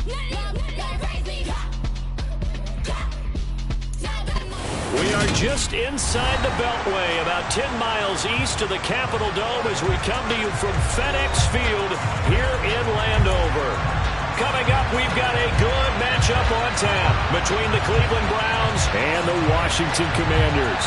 We are just inside the Beltway, about 10 miles east of the Capitol Dome as we come to you from FedEx Field here in Landover. Coming up, we've got a good matchup on tap between the Cleveland Browns and the Washington Commanders.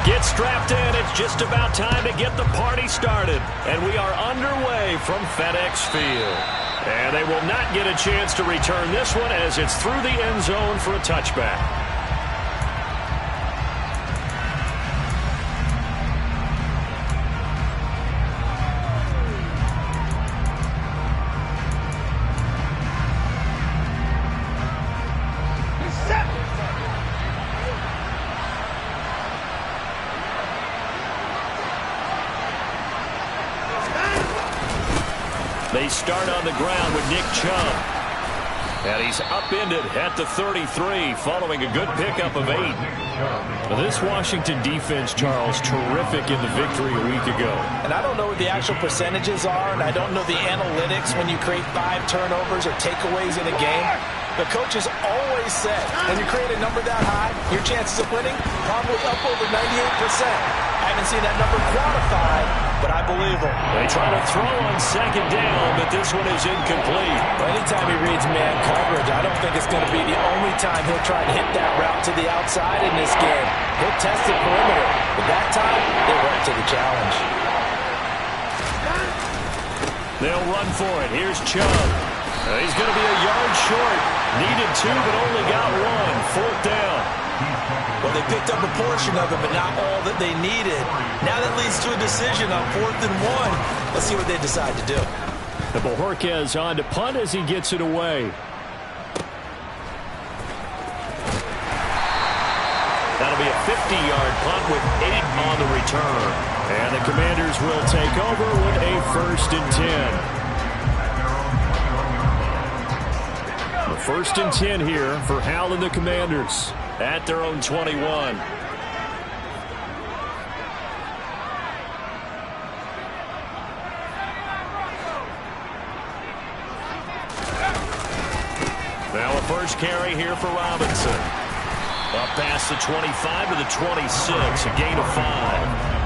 Get strapped in. It's just about time to get the party started. And we are underway from FedEx Field. And they will not get a chance to return this one as it's through the end zone for a touchback. They start on the ground with Nick Chubb. And he's upended at the 33 following a good pickup of 8. This Washington defense, Charles, terrific in the victory a week ago. And I don't know what the actual percentages are, and I don't know the analytics when you create 5 turnovers or takeaways in a game. The coaches always said, when you create a number that high, your chances of winning probably up over 98%. I haven't seen that number quantified, but I believe them. They try to throw on second down, but this one is incomplete. Well, anytime he reads man coverage, I don't think it's going to be the only time he'll try to hit that route to the outside in this game. He'll test the perimeter, but that time, they were up to the challenge. They'll run for it. Here's Chubb. He's going to be a yard short. Needed 2, but only got 1. 4th down. Well, they picked up a portion of it, but not all that they needed. Now that leads to a decision on 4th and 1. Let's see what they decide to do. The Bojorquez on to punt as he gets it away. That'll be a 50-yard punt with 8 on the return. And the Commanders will take over with a 1st and 10. 1st and 10 here for Hal and the Commanders at their own 21. Now a first carry here for Robinson. Up past the 25 to the 26, a gain of 5.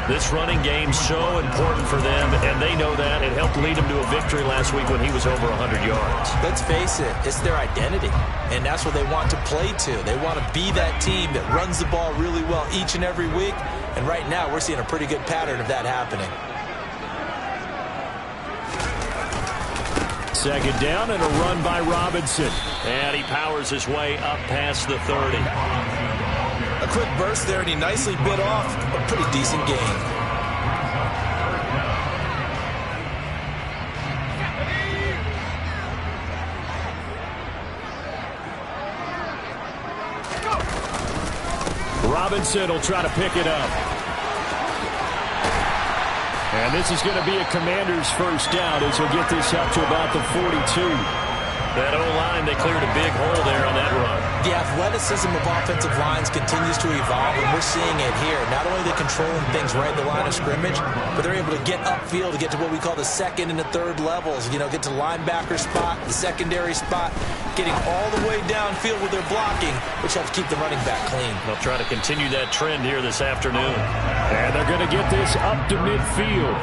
This running game so important for them, and they know that. It helped lead them to a victory last week when he was over 100 yards. Let's face it, it's their identity, and that's what they want to play to. They want to be that team that runs the ball really well each and every week, and right now we're seeing a pretty good pattern of that happening. 2nd down and a run by Robinson. And he powers his way up past the 30. A quick burst there, and he nicely bit off a pretty decent gain. Robinson will try to pick it up. And this is going to be a Commander's 1st down as he'll get this up to about the 42. That O-line, they cleared a big hole there on that run. The athleticism of offensive lines continues to evolve, and we're seeing it here. Not only are they controlling things right at the line of scrimmage, but they're able to get upfield to get to what we call the 2nd and the 3rd levels. You know, get to the linebacker spot, the secondary spot, getting all the way downfield with their blocking, which helps keep the running back clean. They'll try to continue that trend here this afternoon. And they're going to get this up to midfield.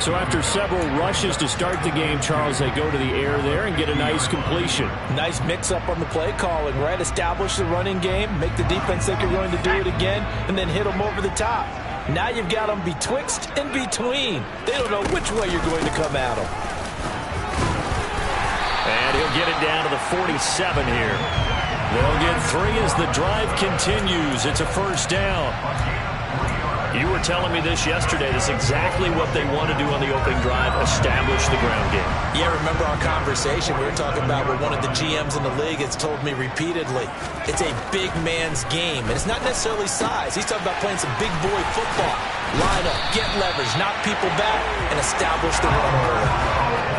So after several rushes to start the game, Charles, they go to the air there and get a nice completion. Nice mix-up on the play calling, right? Establish the running game, make the defense think you're going to do it again, and then hit them over the top. Now you've got them betwixt and between. They don't know which way you're going to come at them. And he'll get it down to the 47 here. They'll get 3 as the drive continues. It's a 1st down. You were telling me this yesterday. That's exactly what they want to do on the opening drive, establish the ground game. Yeah, remember our conversation. We were talking about what one of the GMs in the league has told me repeatedly. It's a big man's game, and it's not necessarily size. He's talking about playing some big boy football. Line up, get leverage, knock people back, and establish the run early.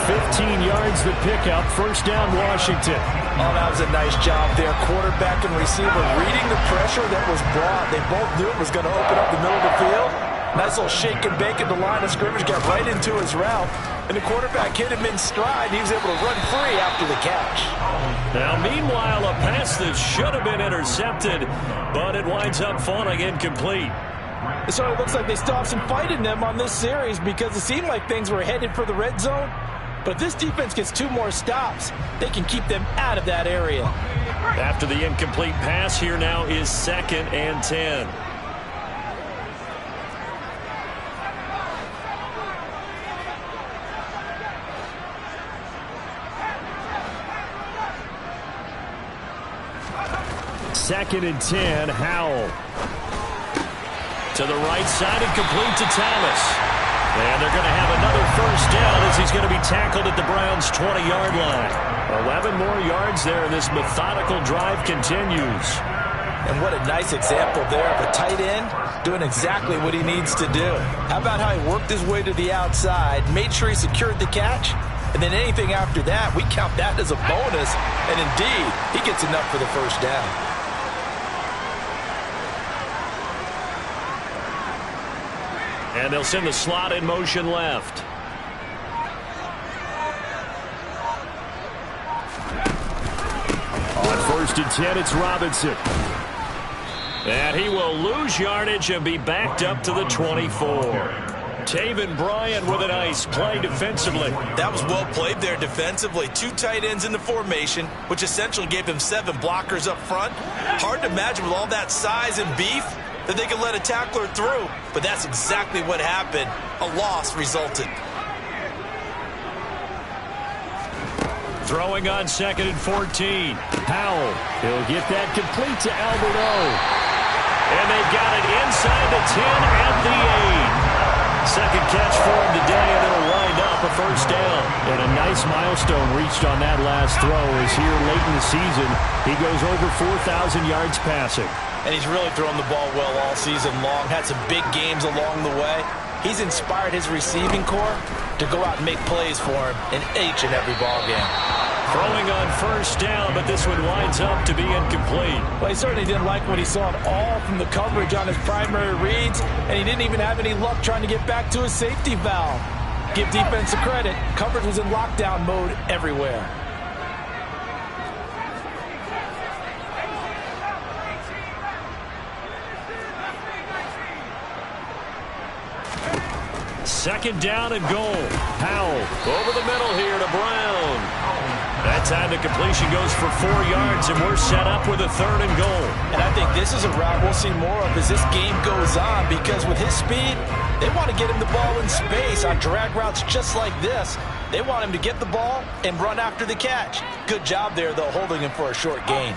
15 yards the pickup. 1st down, Washington. Oh, that was a nice job there. Quarterback and receiver reading the pressure that was brought. They both knew it was going to open up the middle of the field. Nice little shake and bake at the line of scrimmage, got right into his route. And the quarterback hit him in stride. He was able to run free after the catch. Now, meanwhile, a pass that should have been intercepted, but it winds up falling incomplete. So it looks like they still have some fight in them on this series because it seemed like things were headed for the red zone. But if this defense gets 2 more stops, they can keep them out of that area. After the incomplete pass, here now is 2nd and 10. Second and 10, Howell. To the right side and complete to Thomas. And they're going to have another first down as he's going to be tackled at the Browns' 20-yard line. 11 more yards there, and this methodical drive continues. And what a nice example there of a tight end doing exactly what he needs to do. How about how he worked his way to the outside, made sure he secured the catch, and then anything after that, we count that as a bonus. And indeed, he gets enough for the first down. And they'll send the slot in motion left. On 1st and 10, it's Robinson. And he will lose yardage and be backed up to the 24. Taven Bryan with a nice play defensively. That was well played there defensively. 2 tight ends in the formation, which essentially gave them 7 blockers up front. Hard to imagine with all that size and beef that they could let a tackler through, but that's exactly what happened. A loss resulted. Throwing on 2nd and 14. Howell, he'll get that complete to Albert O. And they've got it inside the 10 at the 8. Second catch for him today, and it'll wind up a first down. And a nice milestone reached on that last throw as here late in the season, he goes over 4,000 yards passing. And he's really thrown the ball well all season long. Had some big games along the way. He's inspired his receiving corps to go out and make plays for him in each and every ball game. Throwing on first down, but this one winds up to be incomplete. Well, he certainly didn't like what he saw at all from the coverage on his primary reads, and he didn't even have any luck trying to get back to his safety valve. Give defense a credit. Coverage was in lockdown mode everywhere. Second down and goal. Howell over the middle here to Brown. That time the completion goes for 4 yards, and we're set up with a 3rd and goal. And I think this is a route we'll see more of as this game goes on, because with his speed, they want to get him the ball in space on drag routes just like this. They want him to get the ball and run after the catch. Good job there, though, holding him for a short gain.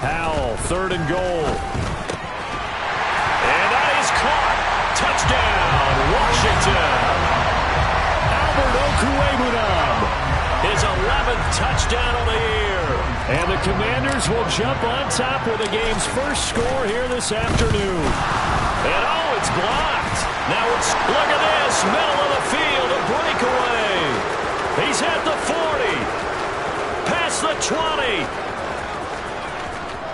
Howell, 3rd and goal. And that is caught. Touchdown, Washington. Albert Okwuegbunam, his 11th touchdown of the year. And the Commanders will jump on top with the game's first score here this afternoon. And oh, it's blocked. Now it's, look at this, middle of the field, a breakaway. He's at the 40, past the 20.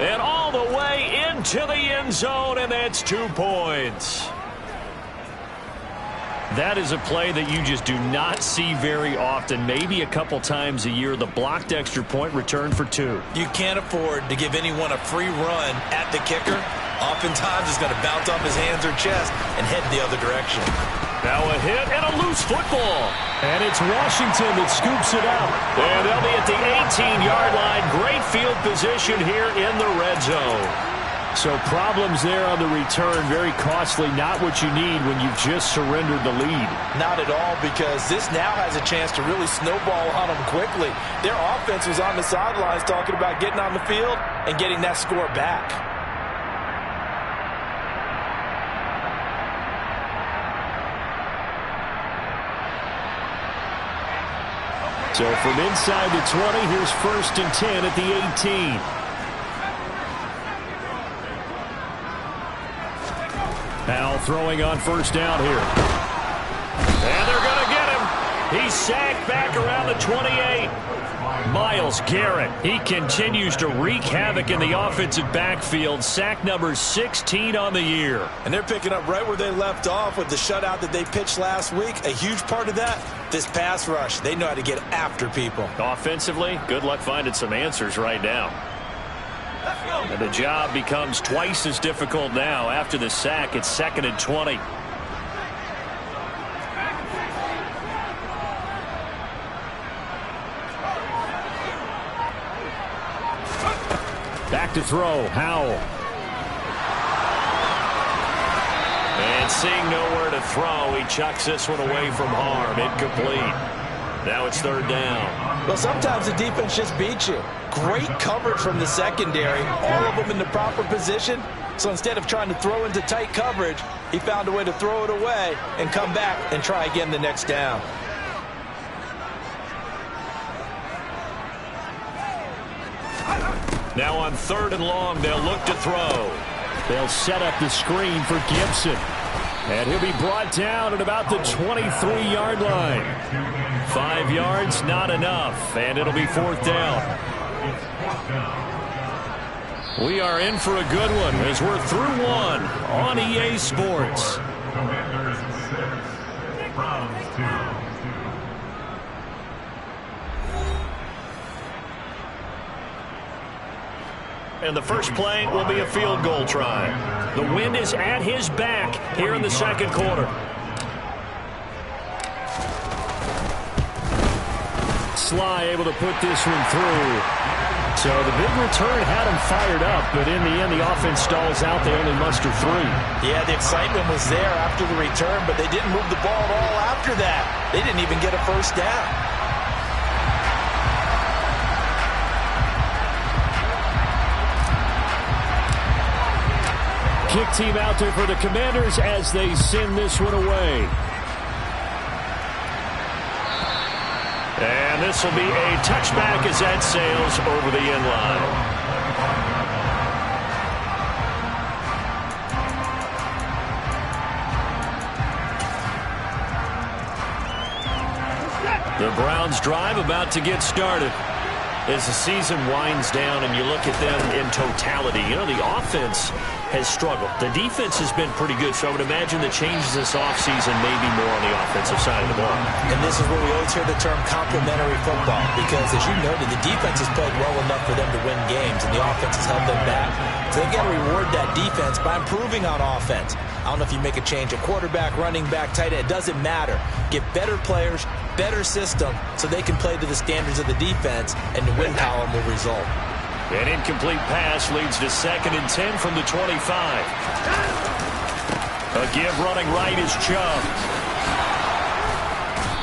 And all the way into the end zone, and that's 2 points. That is a play that you just do not see very often. Maybe a couple times a year, the blocked extra point return for 2. You can't afford to give anyone a free run at the kicker. Oftentimes, it's going to bounce off his hands or chest and head the other direction. Now a hit and a loose football. And it's Washington that scoops it out. And they'll be at the 18-yard line. Great field position here in the red zone. So problems there on the return. Very costly. Not what you need when you've just surrendered the lead. Not at all, because this now has a chance to really snowball on them quickly. Their offense was on the sidelines talking about getting on the field and getting that score back. So from inside the 20, here's 1st and 10 at the 18. Now throwing on first down here. And they're going to get him. He's sacked back around the 28. Myles Garrett, he continues to wreak havoc in the offensive backfield. Sack number 16 on the year. And they're picking up right where they left off with the shutout that they pitched last week. A huge part of that, this pass rush. They know how to get after people. Offensively, good luck finding some answers right now. And the job becomes twice as difficult now. After the sack, it's 2nd and 20. Back to throw, Howell. And seeing nowhere to throw, he chucks this one away from harm. Incomplete. Now it's 3rd down. Well, sometimes the defense just beats you. Great coverage from the secondary. All of them in the proper position. So instead of trying to throw into tight coverage, he found a way to throw it away and come back and try again the next down. Now on 3rd and long, they'll look to throw. They'll set up the screen for Gibson. And he'll be brought down at about the 23-yard line. 5 yards, not enough. And it'll be 4th down. We are in for a good one as we're through one on EA Sports. And the first play will be a field goal try. The wind is at his back here in the 2nd quarter. Sly able to put this one through. So the big return had him fired up, but in the end, the offense stalls out. They only muster 3. Yeah, the excitement was there after the return, but they didn't move the ball at all after that. They didn't even get a first down. Kick team out there for the Commanders as they send this one away. And this will be a touchback as that sails over the end line. The Browns drive about to get started. As the season winds down and you look at them in totality, you know, the offense has struggled. The defense has been pretty good, so I would imagine the changes this offseason may be more on the offensive side of the ball. And this is where we always hear the term complementary football, because as you noted, the defense has played well enough for them to win games, and the offense has held them back. So they've got to reward that defense by improving on offense. I don't know if you make a change at quarterback, running back, tight end. It doesn't matter. Get better players, better system, so they can play to the standards of the defense, and the win column will result. An incomplete pass leads to 2nd and 10 from the 25. A give running right is Chubb.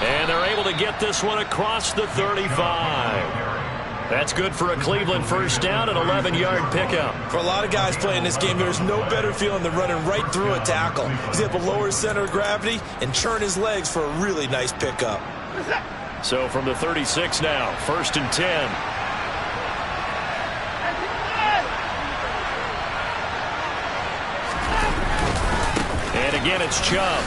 And they're able to get this one across the 35. That's good for a Cleveland first down, an 11-yard pickup. For a lot of guys playing this game, there's no better feeling than running right through a tackle. He's able to lower his center of gravity and churn his legs for a really nice pickup. So from the 36 now, 1st and 10. And again, it's Chubb.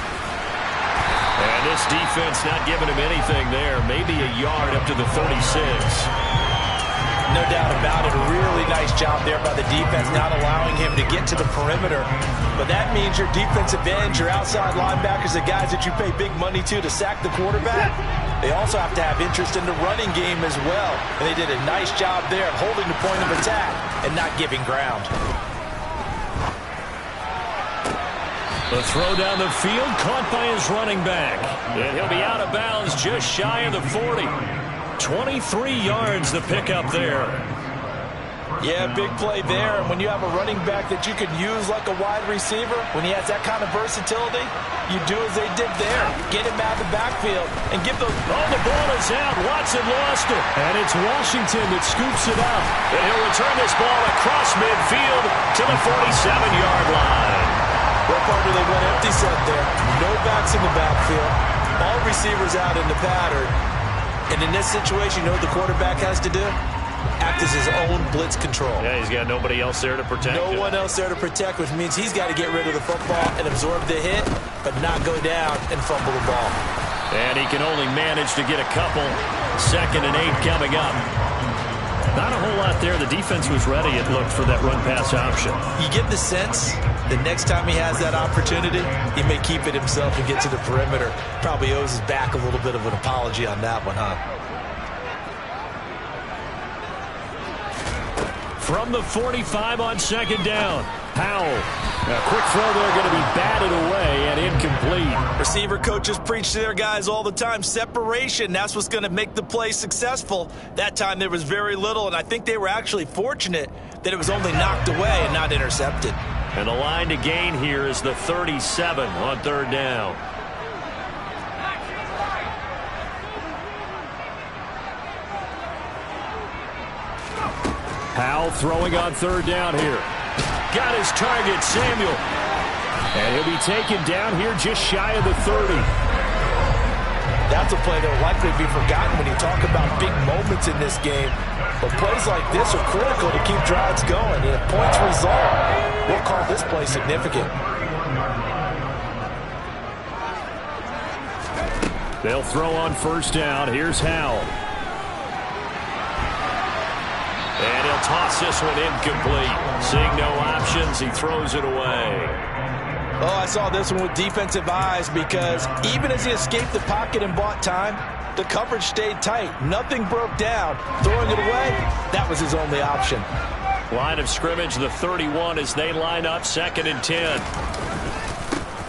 And this defense not giving him anything there. Maybe a yard up to the 36. No doubt about it. A really nice job there by the defense, not allowing him to get to the perimeter. But that means your defensive ends, your outside linebackers, the guys that you pay big money to sack the quarterback, they also have to have interest in the running game as well. And they did a nice job there of holding the point of attack and not giving ground. The throw down the field, caught by his running back. And he'll be out of bounds just shy of the 40. 23 yards the pickup there. Yeah, big play there. And when you have a running back that you can use like a wide receiver, when he has that kind of versatility, you do as they did there. Get him out of the backfield and give those... Oh, the ball is out. Watson lost it. And it's Washington that scoops it up. And he'll return this ball across midfield to the 47-yard line. What part do they went empty set there? No backs in the backfield. All receivers out in the pattern. And in this situation, you know what the quarterback has to do? act as his own blitz control. Yeah, he's got nobody else there to protect him. No one else there to protect, which means he's got to get rid of the football and absorb the hit, but not go down and fumble the ball. And he can only manage to get a couple. 2nd and 8 coming up. Not a whole lot there. The defense was ready, it looked, for that run-pass option. You get the sense the next time he has that opportunity, he may keep it himself and get to the perimeter. Probably owes his back a little bit of an apology on that one, huh? From the 45 on 2nd down. Howell. A quick throw there, going to be batted away and incomplete. Receiver coaches preach to their guys all the time. Separation, that's what's going to make the play successful. That time there was very little, and I think they were actually fortunate that it was only knocked away and not intercepted. And the line to gain here is the 37 on 3rd down. Howell throwing on 3rd down here. Got his target, Samuel. And he'll be taken down here just shy of the 30. That's a play that will likely be forgotten when you talk about big moments in this game. But plays like this are critical to keep drives going. And if points result, we'll call this play significant. They'll throw on 1st down. Here's Howell. And he'll toss this one incomplete. Seeing no options, he throws it away. Oh, I saw this one with defensive eyes because even as he escaped the pocket and bought time, the coverage stayed tight. Nothing broke down. Throwing it away, that was his only option. Line of scrimmage, the 31 as they line up 2nd and 10.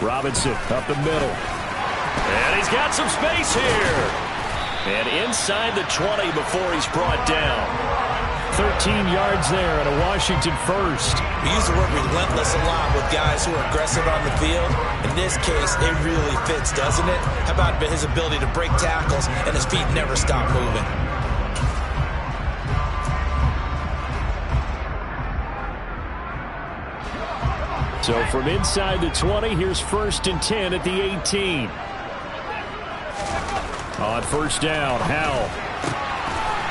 Robinson up the middle. And he's got some space here. And inside the 20 before he's brought down. 13 yards there and a Washington first. We use the word relentless a lot with guys who are aggressive on the field. In this case, it really fits, doesn't it? How about his ability to break tackles and his feet never stop moving? So from inside the 20, here's 1st and 10 at the 18. On 1st down, Howell.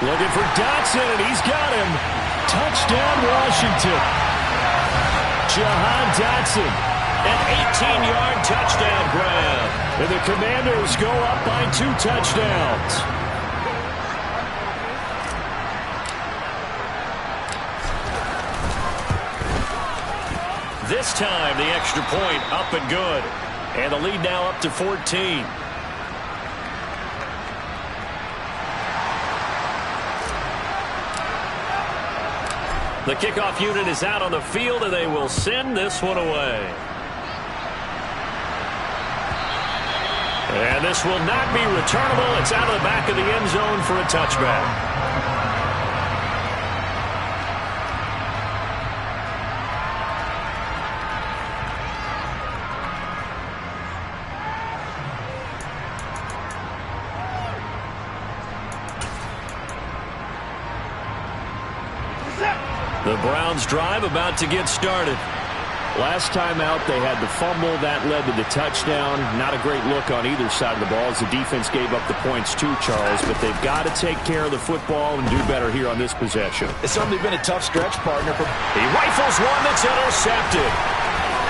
Looking for Dotson, and he's got him. Touchdown, Washington. Jahan Dotson, an 18-yard touchdown grab. And the Commanders go up by 2 touchdowns. This time, the extra point up and good. And the lead now up to 14. The kickoff unit is out on the field, and they will send this one away. And this will not be returnable. It's out of the back of the end zone for a touchback. The Browns drive about to get started. Last time out, they had the fumble. That led to the touchdown. Not a great look on either side of the ball as the defense gave up the points too, Charles. But they've got to take care of the football and do better here on this possession. It's certainly been a tough stretch, partner. He rifles one that's intercepted.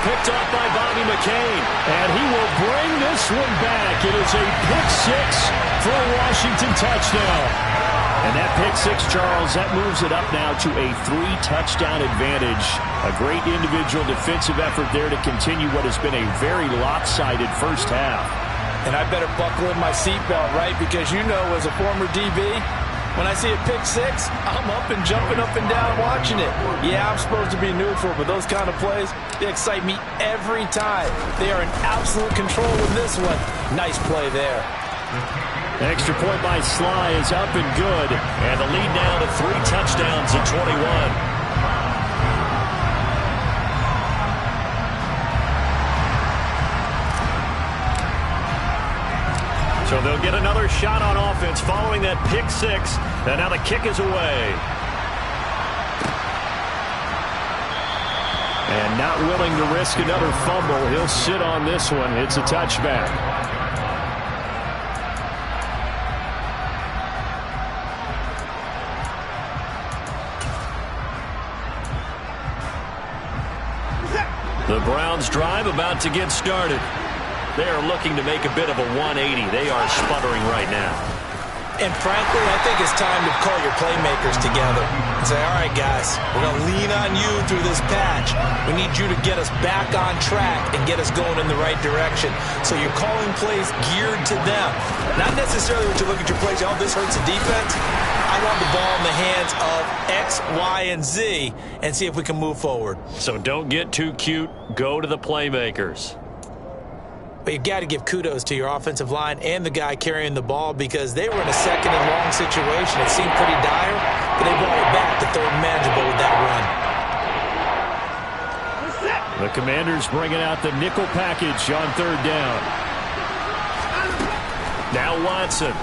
Picked up by Bobby McCain. And he will bring this one back. It is a pick 6 for a Washington touchdown. And that pick 6, Charles, that moves it up now to a 3-touchdown advantage. A great individual defensive effort there to continue what has been a very lopsided first half. And I better buckle in my seatbelt, right? Because you know, as a former DB, when I see a pick 6, I'm up and jumping up and down watching it. Yeah, I'm supposed to be neutral, but those kind of plays, they excite me every time. They are in absolute control with this one. Nice play there. Extra point by Sly is up and good. And the lead now to 3 touchdowns at 21. So they'll get another shot on offense following that pick 6. And now the kick is away. And not willing to risk another fumble. He'll sit on this one. It's a touchback. The Browns drive about to get started. They are looking to make a bit of a 180. They are sputtering right now. And frankly, I think it's time to call your playmakers together and say, all right, guys, we're going to lean on you through this patch. We need you to get us back on track and get us going in the right direction. So you're calling plays geared to them. Not necessarily when you look at your plays, oh, this hurts the defense. I want the ball in the hands of X, Y, and Z and see if we can move forward. So don't get too cute. Go to the playmakers. But you've got to give kudos to your offensive line and the guy carrying the ball because they were in a second and long situation. It seemed pretty dire, but they brought it back to third and manageable with that run. The Commanders bringing out the nickel package on third down. Now Watson.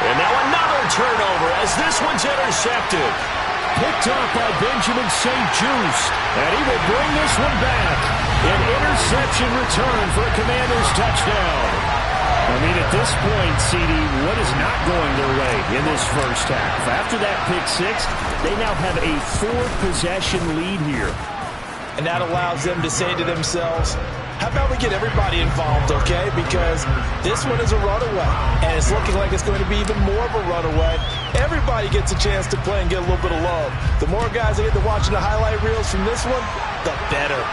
And now another turnover as this one's intercepted. Picked up by Benjamin St-Juste. And he will bring this one back. An interception return for a Commanders touchdown. I mean, at this point, CD, what is not going their way in this first half? After that pick six, they now have a 4-possession lead here. And that allows them to say to themselves, how about we get everybody involved, okay? Because this one is a runaway, and it's looking like it's going to be even more of a runaway. Everybody gets a chance to play and get a little bit of love. The more guys that get to watching the highlight reels from this one, the better.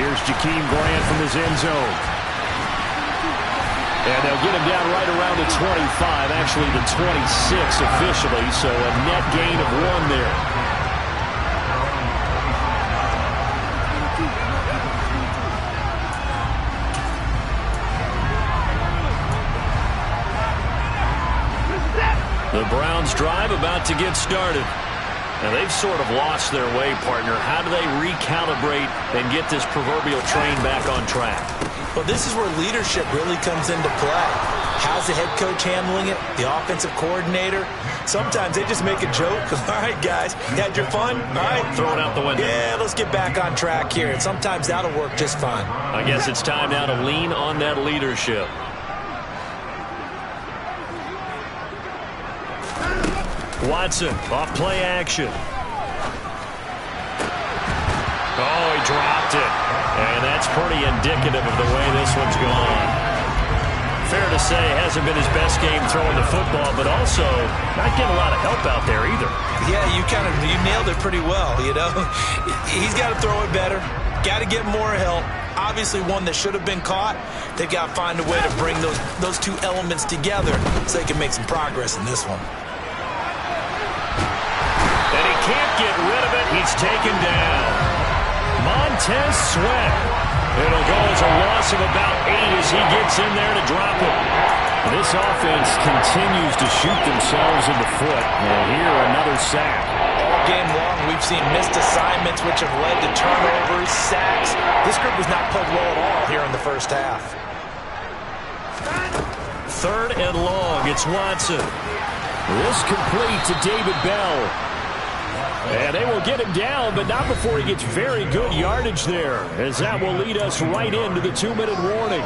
Here's Jakeem Grant from his end zone. And they'll get him down right around the 25, actually the 26 officially, so a net gain of 1 there. The Browns drive about to get started. Now, they've sort of lost their way, partner. How do they recalibrate and get this proverbial train back on track? Well, this is where leadership really comes into play. How's the head coach handling it? The offensive coordinator? Sometimes they just make a joke. All right, guys, you had your fun? All right. Throw it out the window. Yeah, let's get back on track here. And sometimes that'll work just fine. I guess it's time now to lean on that leadership. Watson, off play action. Oh, he dropped it. And that's pretty indicative of the way this one's gone. Fair to say, hasn't been his best game throwing the football, but also not getting a lot of help out there either. Yeah, you nailed it pretty well, you know. He's got to throw it better. Got to get more help. Obviously one that should have been caught. They've got to find a way to bring those two elements together so they can make some progress in this one. And he can't get rid of it. He's taken down. Montez Sweat. It'll go as a loss of about 8 as he gets in there to drop it. This offense continues to shoot themselves in the foot. And here, another sack. All game long, we've seen missed assignments, which have led to turnovers, sacks. This group has not played well at all here in the first half. Third and long. It's Watson. This complete to David Bell. And they will get him down, but not before he gets very good yardage there, as that will lead us right into the 2-minute warning.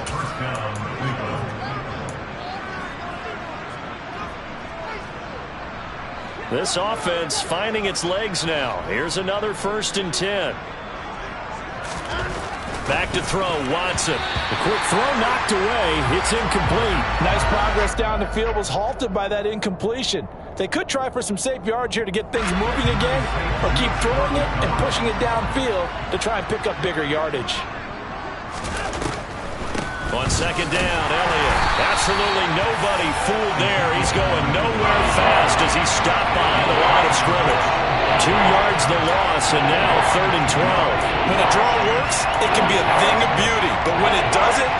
This offense finding its legs now. Here's another 1st and 10. Back to throw, Watson. The quick throw knocked away. It's incomplete. Nice progress down the field was halted by that incompletion. They could try for some safe yards here to get things moving again, or keep throwing it and pushing it downfield to try and pick up bigger yardage. On second down, Elliott. Absolutely nobody fooled there. He's going nowhere fast as he stopped by the line of scrimmage. 2 yards the loss, and now 3rd and 12. When a draw works, it can be a thing of beauty. But when it doesn't,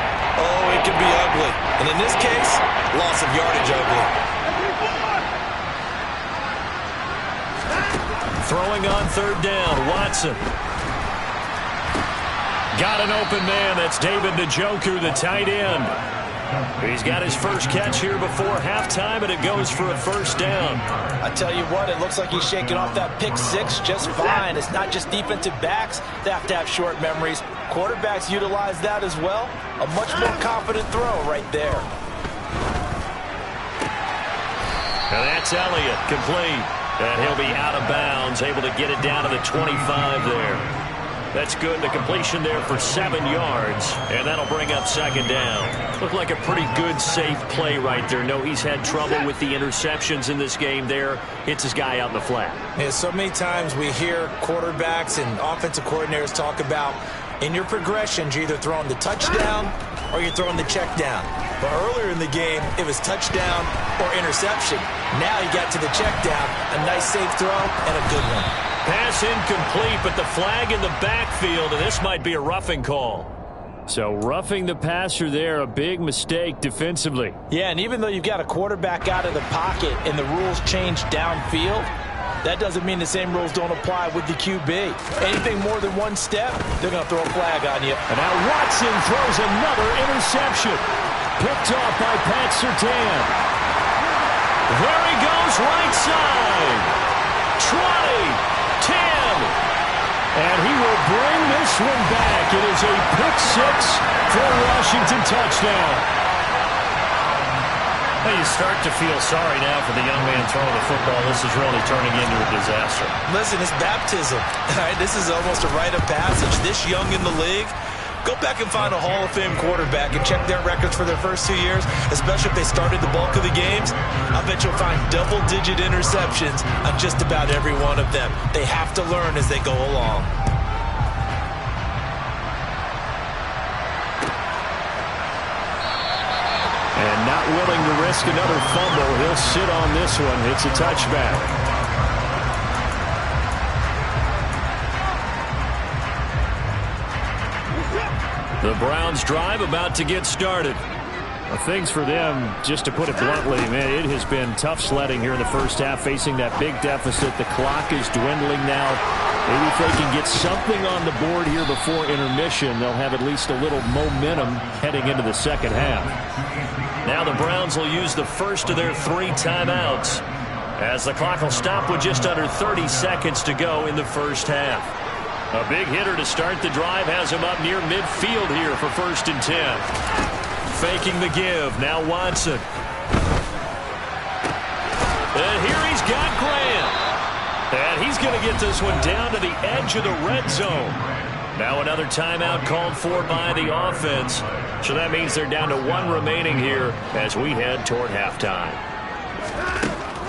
oh, it can be ugly. And in this case, loss of yardage ugly. Throwing on 3rd down, Watson. Got an open man. That's David Njoku, the tight end. He's got his first catch here before halftime, and it goes for a 1st down. I tell you what, it looks like he's shaking off that pick 6 just fine. It's not just defensive backs that have to have short memories. Quarterbacks utilize that as well. A much more confident throw right there. And that's Elliott, complete. And he'll be out of bounds, able to get it down to the 25 there. That's good. The completion there for 7 yards, and that'll bring up second down. Looked like a pretty good, safe play right there. No, he's had trouble with the interceptions in this game there. Hits his guy out in the flat. Yeah, so many times we hear quarterbacks and offensive coordinators talk about in your progressions, you're either throwing the touchdown or you're throwing the check down. But earlier in the game, it was touchdown or interception. Now you got to the check down, a nice safe throw, and a good one. Pass incomplete, but the flag in the backfield, and this might be a roughing call. So roughing the passer there, a big mistake defensively. Yeah, and even though you've got a quarterback out of the pocket and the rules change downfield, that doesn't mean the same rules don't apply with the QB. Anything more than one step, they're going to throw a flag on you. And now Watson throws another interception. Picked off by Pat Surtain. There he goes, right side. 20. 10. And he will bring this one back. It is a pick-6 for a Washington touchdown. Well, you start to feel sorry now for the young man throwing the football. This is really turning into a disaster. Listen, it's baptism. All right, this is almost a rite of passage. This young in the league, go back and find a Hall of Fame quarterback and check their records for their first 2 years, especially if they started the bulk of the games. I bet you'll find double-digit interceptions on just about every one of them. They have to learn as they go along. And not willing to risk another fumble, he'll sit on this one. It's a touchback. The Browns drive about to get started. Well, things for them, just to put it bluntly, man, it has been tough sledding here in the first half, facing that big deficit. The clock is dwindling now. Maybe if they can get something on the board here before intermission, they'll have at least a little momentum heading into the second half. Now the Browns will use the first of their 3 timeouts, as the clock will stop with just under 30 seconds to go in the first half. A big hitter to start the drive has him up near midfield here for 1st and 10. Faking the give. Now Watson. And here he's got Grant. And he's going to get this one down to the edge of the red zone. Now another timeout called for by the offense. So that means they're down to 1 remaining here as we head toward halftime.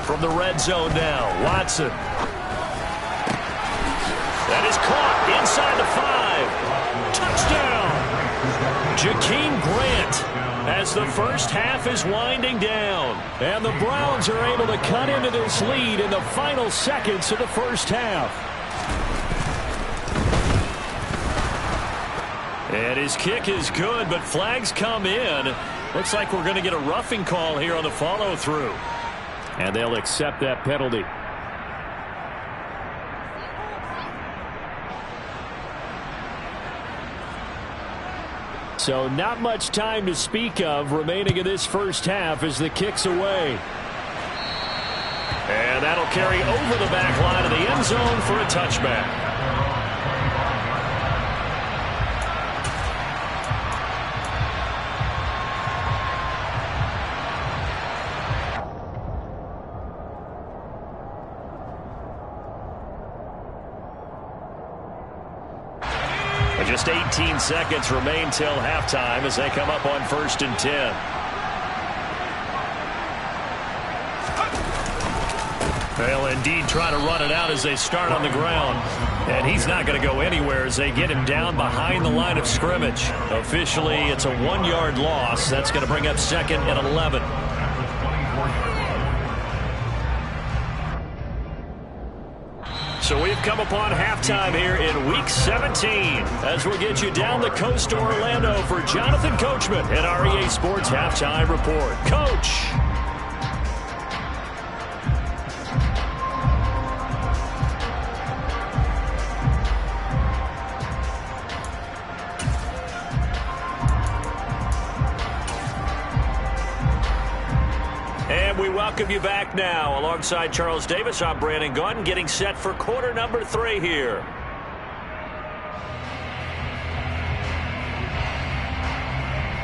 From the red zone now, Watson. That is caught inside the 5. Touchdown! Jakeem Grant as the first half is winding down. And the Browns are able to cut into this lead in the final seconds of the first half. And his kick is good, but flags come in. Looks like we're going to get a roughing call here on the follow-through. And they'll accept that penalty. So not much time to speak of remaining in this first half as the kick's away. And that'll carry over the back line of the end zone for a touchback. Just 18 seconds remain till halftime as they come up on 1st and 10. They'll indeed try to run it out as they start on the ground. And he's not going to go anywhere as they get him down behind the line of scrimmage. Officially, it's a 1-yard loss. That's going to bring up 2nd and 11. So we've come upon halftime here in Week 17 as we'll get you down the coast to Orlando for Jonathan Coachman at our EA Sports Halftime Report. Coach. And we welcome you back now. Alongside Charles Davis, I'm Brandon Gaudin, getting set for quarter number 3 here.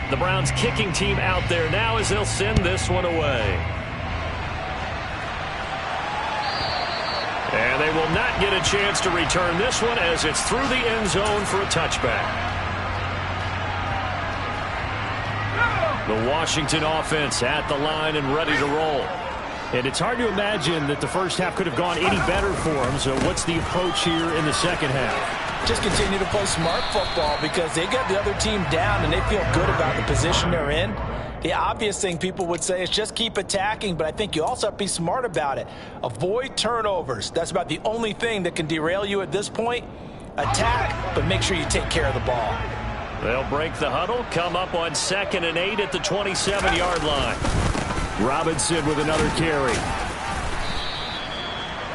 The Browns kicking team out there now as they'll send this one away. And they will not get a chance to return this one as it's through the end zone for a touchback. The Washington offense at the line and ready to roll. And it's hard to imagine that the first half could have gone any better for them. So what's the approach here in the second half? Just continue to play smart football because they got the other team down and they feel good about the position they're in. The obvious thing people would say is just keep attacking, but I think you also have to be smart about it. Avoid turnovers. That's about the only thing that can derail you at this point. Attack, but make sure you take care of the ball. They'll break the huddle, come up on 2nd and 8 at the 27-yard line. Robinson with another carry.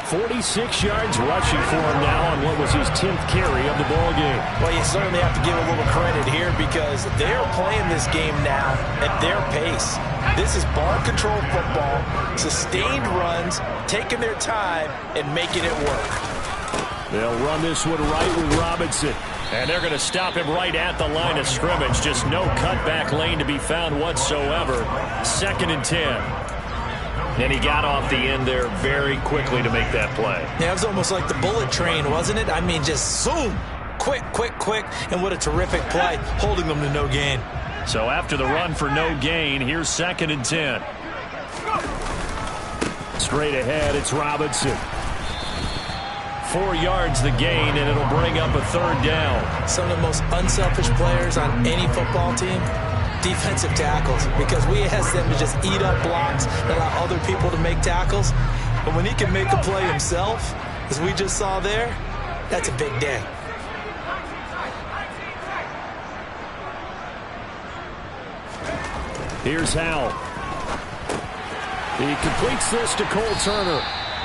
46 yards rushing for him now on what was his 10th carry of the ball game. Well, you certainly have to give a little credit here because they're playing this game now at their pace. This is ball control football, sustained runs, taking their time and making it work. They'll run this one right with Robinson. And they're going to stop him right at the line of scrimmage. Just no cutback lane to be found whatsoever. 2nd and 10. And he got off the end there very quickly to make that play. Yeah, it was almost like the bullet train, wasn't it? I mean, just zoom. Quick, quick, quick. And what a terrific play, holding them to no gain. So after the run for no gain, here's 2nd and 10. Straight ahead, it's Robinson. 4 yards the gain, and it'll bring up a 3rd down. Some of the most unselfish players on any football team, defensive tackles, because we ask them to just eat up blocks and allow other people to make tackles. But when he can make a play himself, as we just saw there, that's a big day. Here's Howell. He completes this to Cole Turner.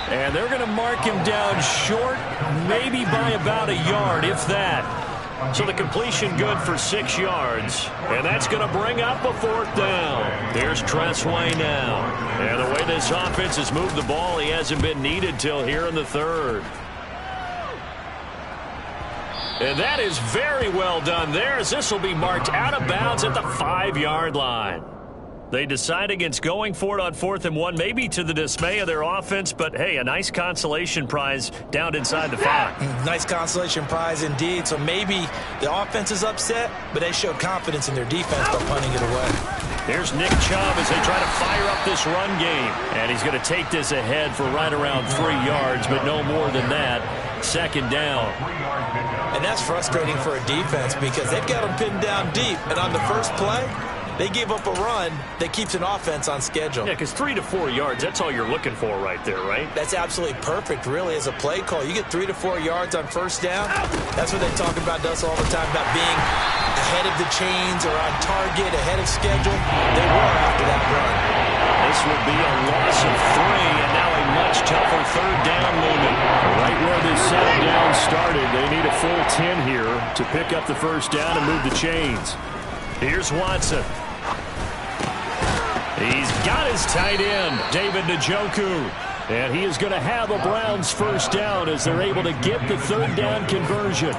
And they're going to mark him down short, maybe by about a yard, if that. So the completion good for 6 yards. And that's going to bring up a 4th down. Here's Tressway now. And the way this offense has moved the ball, he hasn't been needed till here in the 3rd. And that is very well done there, as this will be marked out of bounds at the 5-yard line. They decide against going for it on 4th and 1, maybe to the dismay of their offense, but hey, a nice consolation prize down inside the 5. Nice consolation prize indeed. So maybe the offense is upset, but they showed confidence in their defense by punting it away. Here's Nick Chubb as they try to fire up this run game. And he's going to take this ahead for right around 3 yards, but no more than that. 2nd down. And that's frustrating for a defense because they've got them pinned down deep. And on the first play, they give up a run that keeps an offense on schedule. Yeah, because 3 to 4 yards, that's all you're looking for right there, right? That's absolutely perfect, really, as a play call. You get 3 to 4 yards on 1st down. That's what they talk about to us all the time, about being ahead of the chains or on target, ahead of schedule. They were after that run. This will be a loss of 3, and now a much tougher 3rd down movement. Right where this 2nd down started, they need a full 10 here to pick up the 1st down and move the chains. Here's Watson. He's got his tight end, David Njoku. And he is going to have a Browns 1st down as they're able to get the 3rd down conversion.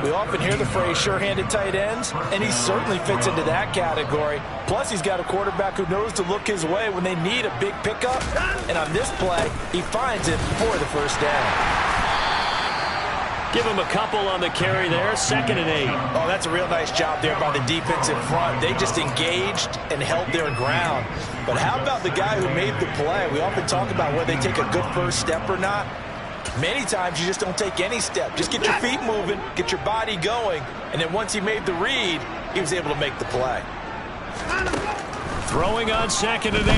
We often hear the phrase sure-handed tight ends, and he certainly fits into that category. Plus, he's got a quarterback who knows to look his way when they need a big pickup. And on this play, he finds it for the 1st down. Give him a couple on the carry there, 2nd and 8. Oh, that's a real nice job there by the defensive front. They just engaged and held their ground. But how about the guy who made the play? We often talk about whether they take a good first step or not. Many times you just don't take any step. Just get your feet moving, get your body going, and then once he made the read, he was able to make the play. Throwing on 2nd and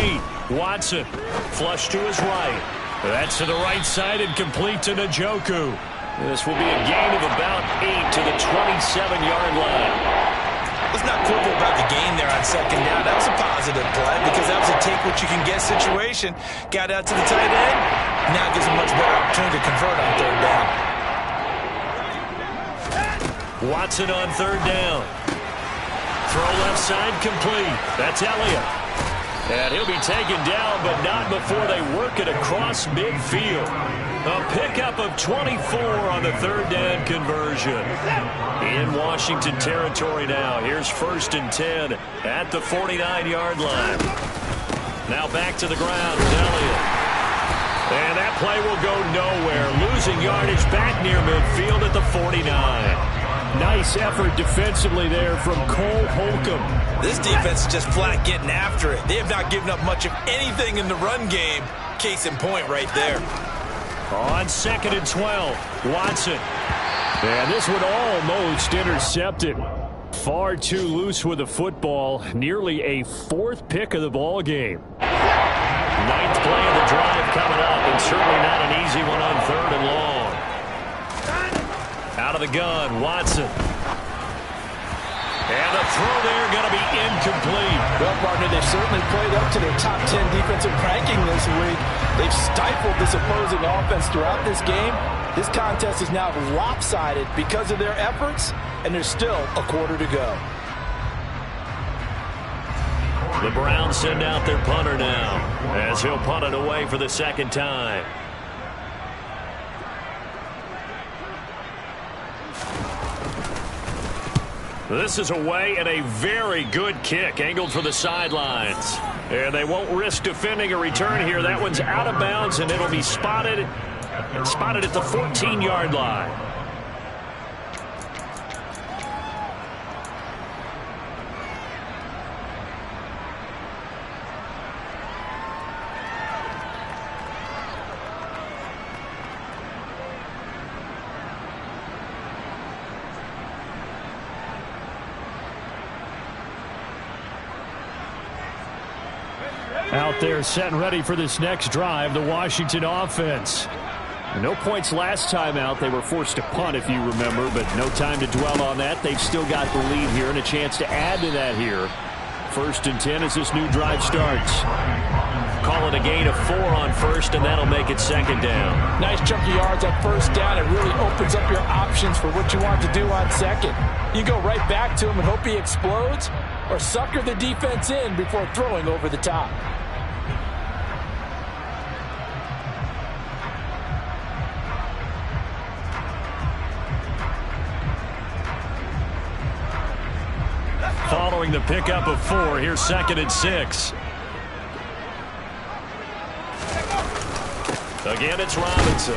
8. Watson, flush to his right. That's to the right side and complete to Njoku. This will be a gain of about 8 to the 27-yard line. Let's not quibble about the gain there on 2nd down. That was a positive play because that was a take-what-you-can-get situation. Got out to the tight end. Now gives a much better opportunity to convert on 3rd down. Watson on 3rd down. Throw left side complete. That's Elliott. And he'll be taken down, but not before they work it across midfield. A pickup of 24 on the 3rd down conversion. In Washington territory now. Here's 1st and 10 at the 49-yard line. Now back to the ground with Elliott. And that play will go nowhere. Losing yardage back near midfield at the 49. Nice effort defensively there from Cole Holcomb. This defense is just flat getting after it. They have not given up much of anything in the run game. Case in point right there. On 2nd and 12, Watson. And this one almost intercepted. Far too loose with the football. Nearly a 4th pick of the ball game. 9th play of the drive coming up, and certainly not an easy one on 3rd and long. Out of the gun, Watson. And the throw there going to be incomplete. Well, partner, they've certainly played up to their top 10 defensive ranking this week. They've stifled this opposing offense throughout this game. This contest is now lopsided because of their efforts, and there's still a quarter to go. The Browns send out their punter now, as he'll punt it away for the 2nd time. This is away and a very good kick angled for the sidelines. And they won't risk defending a return here. That one's out of bounds, and it'll be spotted at the 14-yard line. Out there set and ready for this next drive, the Washington offense. No points last time out. They were forced to punt, if you remember, but no time to dwell on that. They've still got the lead here and a chance to add to that here. 1st and 10 as this new drive starts. Call it a gain of 4 on 1st, and that'll make it 2nd down. Nice chunky yards on 1st down. It really opens up your options for what you want to do on 2nd. You go right back to him and hope he explodes, or sucker the defense in before throwing over the top. Following the pickup of 4, here's 2nd and 6. Again, it's Robinson.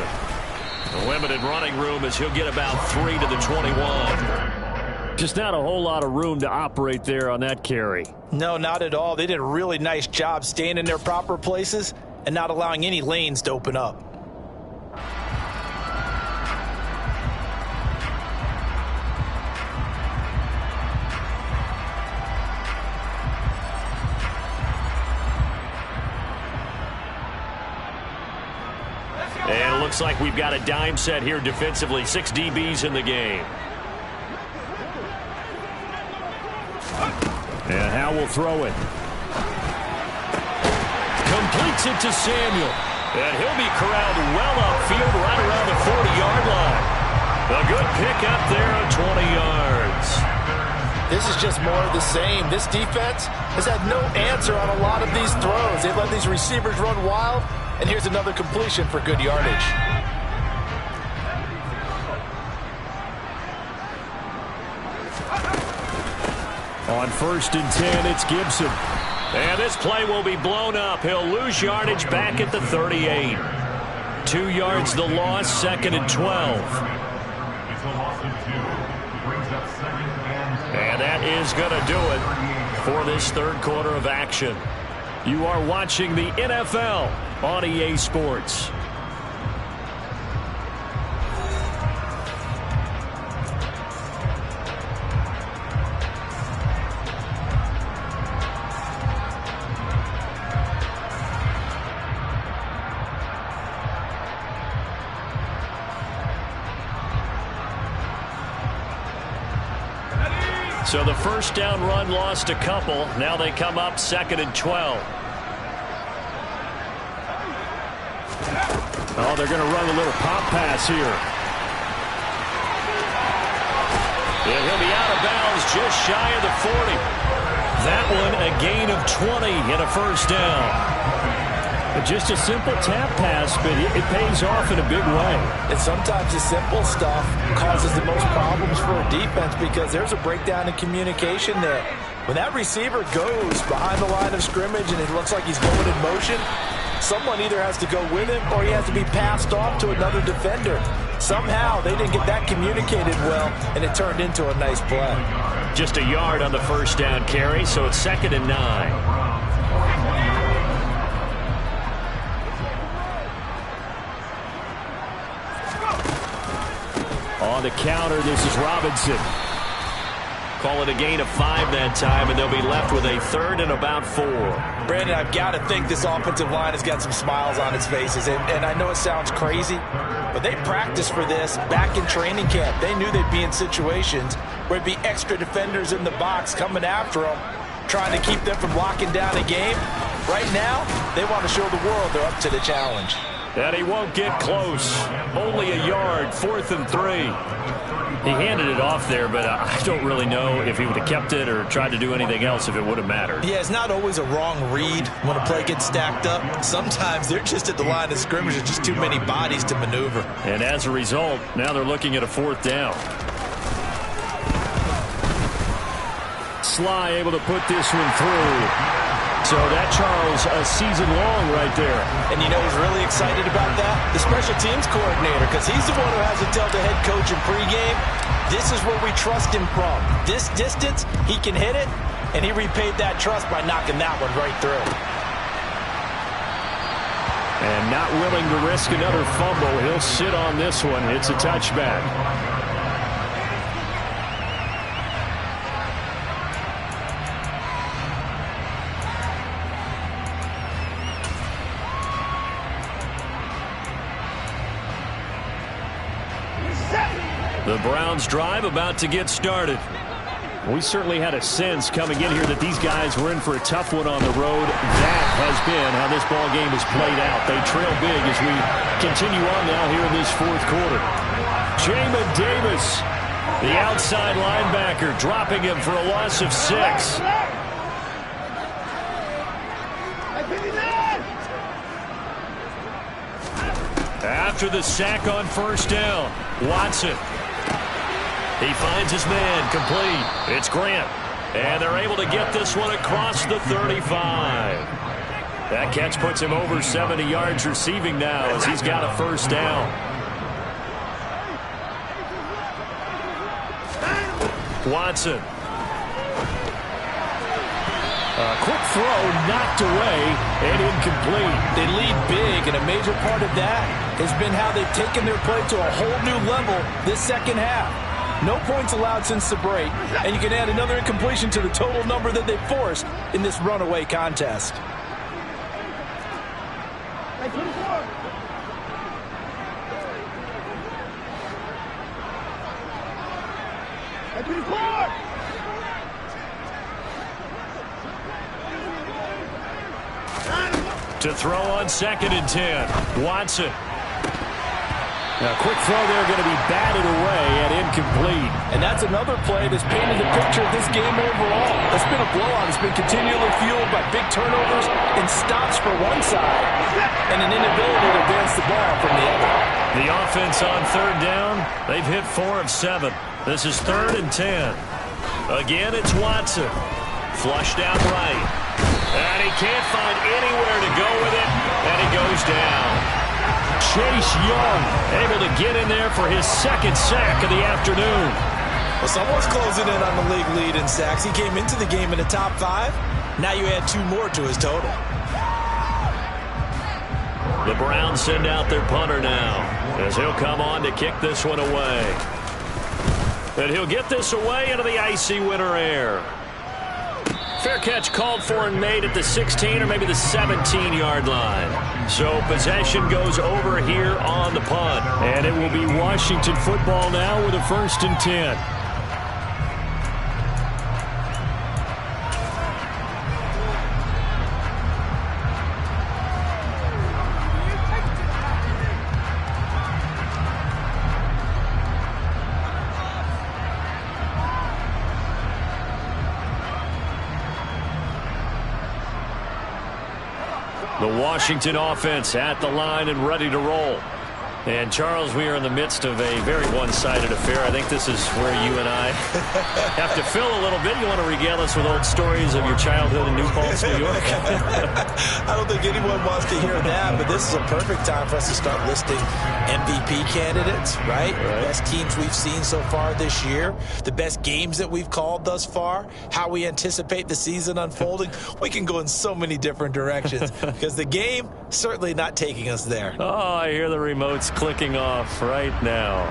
A limited running room as he'll get about 3 to the 21. Just not a whole lot of room to operate there on that carry. No, not at all. They did a really nice job staying in their proper places and not allowing any lanes to open up. And it looks like we've got a dime set here defensively. 6 DBs in the game. And Howe will throw it. Completes it to Samuel. And he'll be corralled well upfield right around the 40-yard line. A good pickup there of 20 yards. This is just more of the same. This defense has had no answer on a lot of these throws. They've let these receivers run wild, and here's another completion for good yardage. On 1st and 10, it's Gibson. And this play will be blown up. He'll lose yardage back at the 38. 2 yards the loss, 2nd and 12. And that is going to do it for this 3rd quarter of action. You are watching the NFL on EA Sports. So the 1st down run lost a couple. Now they come up 2nd and 12. Oh, they're going to run a little pop pass here. And he'll be out of bounds just shy of the 40. That one a gain of 20 and a 1st down. Just a simple tap pass, but it pays off in a big way. And sometimes the simple stuff causes the most problems for a defense because there's a breakdown in communication there. When that receiver goes behind the line of scrimmage and it looks like he's going in motion, someone either has to go with him or he has to be passed off to another defender. Somehow they didn't get that communicated well, and it turned into a nice play. Just a yard on the first down carry, so it's 2nd and 9. On the counter, this is Robinson. Call it a gain of 5 that time, and they'll be left with a 3rd and about 4. Brandon, I've got to think this offensive line has got some smiles on its faces. And I know it sounds crazy, but they practiced for this back in training camp. They knew they'd be in situations where there'd be extra defenders in the box coming after them, trying to keep them from locking down a game. Right now, they want to show the world they're up to the challenge. And he won't get close. Only a yard, 4th and 3. He handed it off there, but I don't really know if he would have kept it or tried to do anything else if it would have mattered. Yeah, it's not always a wrong read when a play gets stacked up. Sometimes they're just at the line of scrimmage. There's just too many bodies to maneuver. And as a result, now they're looking at a 4th down. Sly able to put this one through. So that, Charles, a season long right there. And you know who's really excited about that? The special teams coordinator, because he's the one who has to tell the head coach in pregame, this is where we trust him from. This distance, he can hit it, and he repaid that trust by knocking that one right through. And not willing to risk another fumble. He'll sit on this one. It's a touchback. The Browns drive about to get started. We certainly had a sense coming in here that these guys were in for a tough one on the road. That has been how this ball game has played out. They trail big as we continue on now here in this 4th quarter. Jamin Davis, the outside linebacker, dropping him for a loss of 6. After the sack on 1st down, Watson. He finds his man, complete. It's Grant. And they're able to get this one across the 35. That catch puts him over 70 yards receiving now as he's got a 1st down. Watson. A quick throw knocked away and incomplete. They lead big, and a major part of that has been how they've taken their play to a whole new level this second half. No points allowed since the break, and you can add another incompletion to the total number that they forced in this runaway contest. To throw on 2nd and 10. Watson. A quick throw there going to be batted away and incomplete. And that's another play that's painted the picture of this game overall. It's been a blowout. It's been continually fueled by big turnovers and stops for one side and an inability to advance the ball from the other. The offense on 3rd down, they've hit 4 of 7. This is 3rd and 10. Again, it's Watson. Flushed out right. And he can't find anywhere to go with it, and he goes down. Chase Young able to get in there for his 2nd sack of the afternoon. Well, someone's closing in on the league lead in sacks. He came into the game in the top 5. Now you add 2 more to his total. The Browns send out their punter now as he'll come on to kick this one away. And he'll get this away into the icy winter air. Fair catch called for and made at the 16 or maybe the 17-yard line. So possession goes over here on the punt. And it will be Washington football now with a 1st and 10. The Washington offense at the line and ready to roll. And, Charles, we are in the midst of a very one-sided affair. I think this is where you and I have to fill a little bit. You want to regale us with old stories of your childhood in New Paltz, New York? I don't think anyone wants to hear that, but this is a perfect time for us to start listing MVP candidates, right? The best teams we've seen so far this year, the best games that we've called thus far, how we anticipate the season unfolding. We can go in so many different directions because the game certainly not taking us there. Oh, I hear the remotes clicking off right now.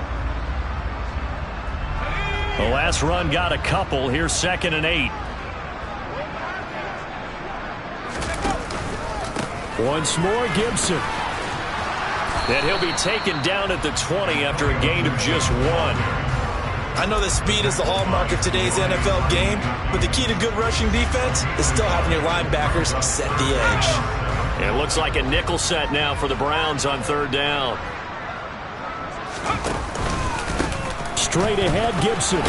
The last run got a couple. Here's 2nd and 8. Once more, Gibson. And he'll be taken down at the 20 after a gain of just 1. I know that speed is the hallmark of today's NFL game, but the key to good rushing defense is still having your linebackers set the edge. It looks like a nickel set now for the Browns on 3rd down. Straight ahead, Gibson.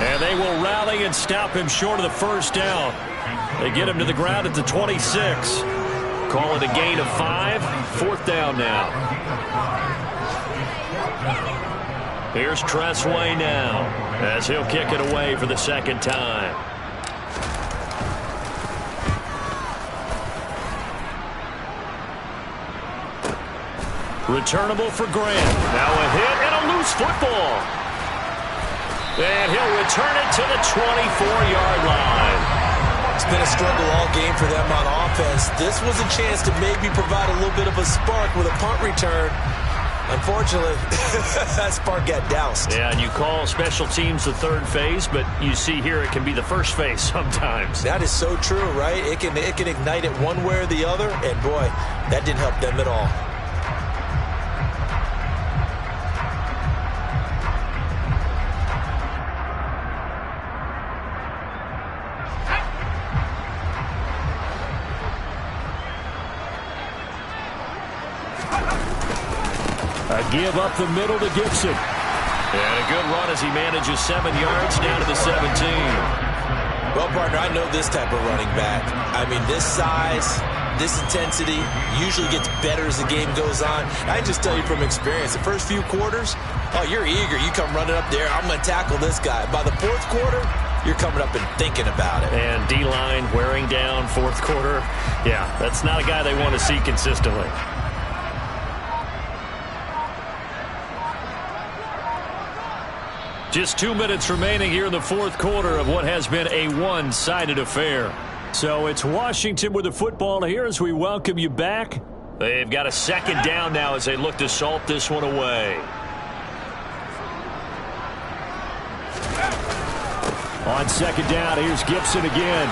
And they will rally and stop him short of the 1st down. They get him to the ground at the 26. Call it a gain of 5. 4th down now. Here's Tressway now as he'll kick it away for the 2nd time. Returnable for Grant. Now a hit and a loose football. And he'll return it to the 24-yard line. It's been a struggle all game for them on offense. This was a chance to maybe provide a little bit of a spark with a punt return. Unfortunately, that spark got doused. Yeah, and you call special teams the 3rd phase, but you see here it can be the 1st phase sometimes. That is so true, right? It can ignite it one way or the other, and boy, that didn't help them at all. A give up the middle to Gibson. And a good run as he manages 7 yards down to the 17. Well, partner, I know this type of running back. I mean, this size, this intensity usually gets better as the game goes on. I can just tell you from experience, the first few quarters, oh, you're eager. You come running up there, I'm going to tackle this guy. By the 4th quarter, you're coming up and thinking about it. And D-line wearing down 4th quarter. Yeah, that's not a guy they want to see consistently. Just 2 minutes remaining here in the 4th quarter of what has been a one-sided affair. So it's Washington with the football here as we welcome you back. They've got a 2nd down now as they look to salt this one away. On 2nd down, here's Gibson again.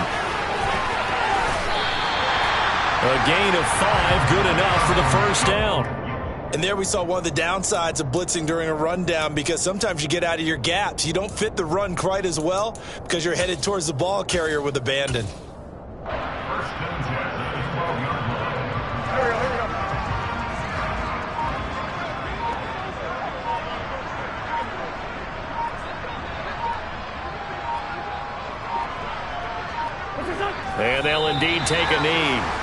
A gain of 5, good enough for the 1st down. And there we saw one of the downsides of blitzing during a rundown, because sometimes you get out of your gaps. You don't fit the run quite as well because you're headed towards the ball carrier with abandon. And they'll indeed take a knee.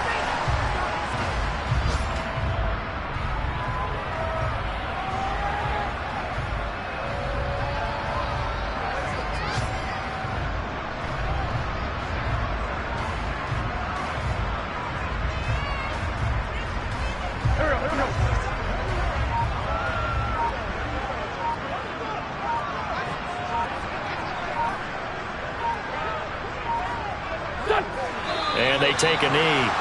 And they take a knee.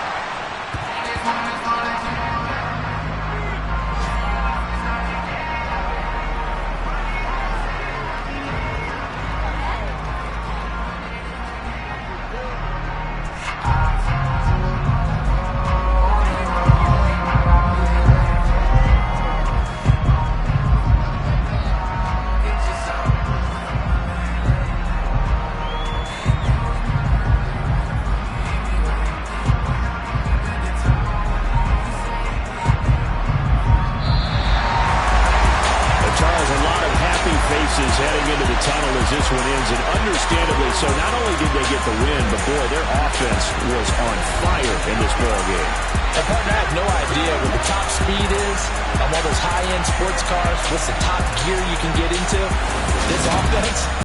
heading into the tunnel as this one ends, and understandably so. Not only did they get the win, but, boy, their offense was on fire in this ballgame. And, partner, I have no idea what the top speed is on one of those high-end sports cars. What's the top gear you can get into? This offense